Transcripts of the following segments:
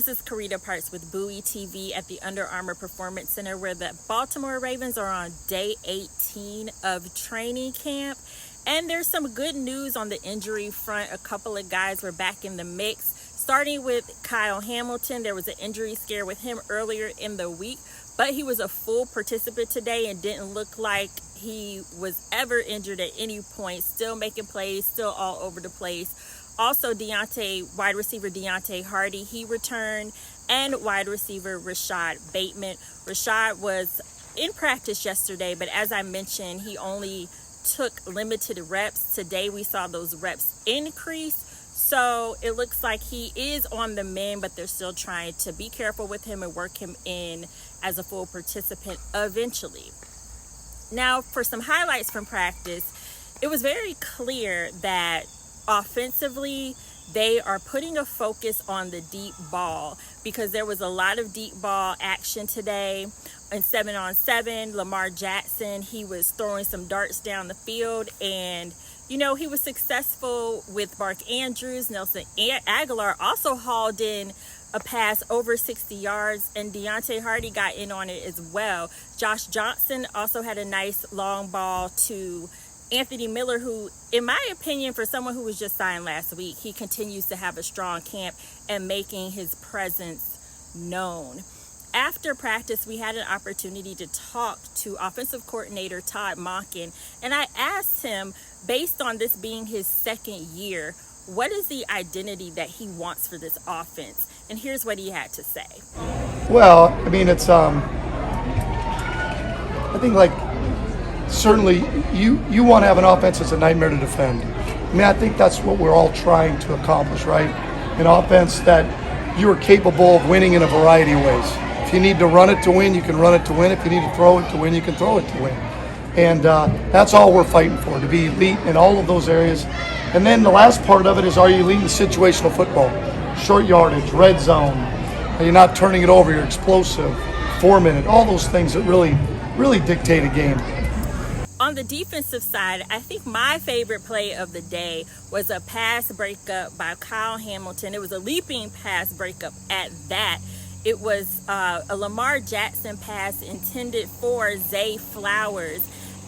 is Carita Parks with Bowie TV at the Under Armour Performance Center, where the Baltimore Ravens are on day 18 of training camp. And there's some good news on the injury front. A couple of guys were back in the mix, starting with Kyle Hamilton. There was an injury scare with him earlier in the week, but he was a full participant today and didn't look like he was ever injured at any point. Still making plays, still all over the place. Also, wide receiver Deontay Hardy, he returned, and wide receiver Rashad Bateman. Rashad was in practice yesterday, but as I mentioned, he only took limited reps. Today, we saw those reps increase. So it looks like he is on the mend, but they're still trying to be careful with him and work him in as a full participant eventually. Now, for some highlights from practice, it was very clear that offensively, they are putting a focus on the deep ball because there was a lot of deep ball action today. In 7-on-7, Lamar Jackson, he was throwing some darts down the field, and he was successful with Mark Andrews. Nelson Aguilar also hauled in a pass over 60 yards, and Deontay Hardy got in on it as well. Josh Johnson also had a nice long ball to Anthony Miller, who, in my opinion, for someone who was just signed last week, he continues to have a strong camp and making his presence known. After practice, we had an opportunity to talk to offensive coordinator Todd Monken, and I asked him, based on this being his second year, what is the identity that he wants for this offense? And here's what he had to say. Well, I mean, it's I think certainly you want to have an offense that's a nightmare to defend. I mean, I think that's what we're all trying to accomplish, right? An offense that you are capable of winning in a variety of ways. If you need to run it to win, you can run it to win. If you need to throw it to win, you can throw it to win. And that's all we're fighting for, to be elite in all of those areas. And then the last part of it is, are you elite in situational football? Short yardage, red zone. Are you not turning it over? You're explosive, 4-minute, all those things that really dictate a game. On the defensive side, I think my favorite play of the day was a pass breakup by Kyle Hamilton. It was a leaping pass breakup at that. It was a Lamar Jackson pass intended for Zay Flowers.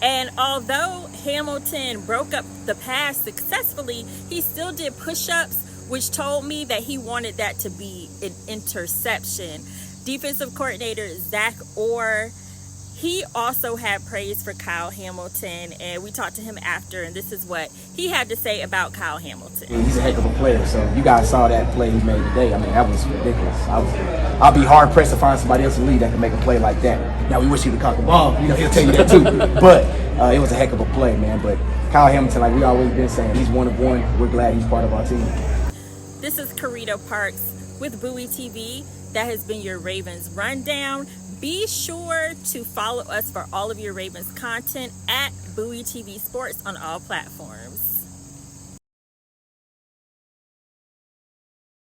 And although Hamilton broke up the pass successfully, he still did push-ups, which told me that he wanted that to be an interception. Defensive coordinator Zach Orr, he also had praise for Kyle Hamilton, and we talked to him after, and this is what he had to say about Kyle Hamilton. He's a heck of a player, so you guys saw that play he made today. I mean, that was ridiculous. I'll be hard-pressed to find somebody else in the league that can make a play like that. Now, we wish he would caught the ball. He'll tell you that too. But it was a heck of a play, man. But Kyle Hamilton, like we always been saying, he's one of one. We're glad he's part of our team. This is Carita Parks with Bowie TV. That has been your Ravens Rundown. Be sure to follow us for all of your Ravens content at Bowie TV Sports on all platforms.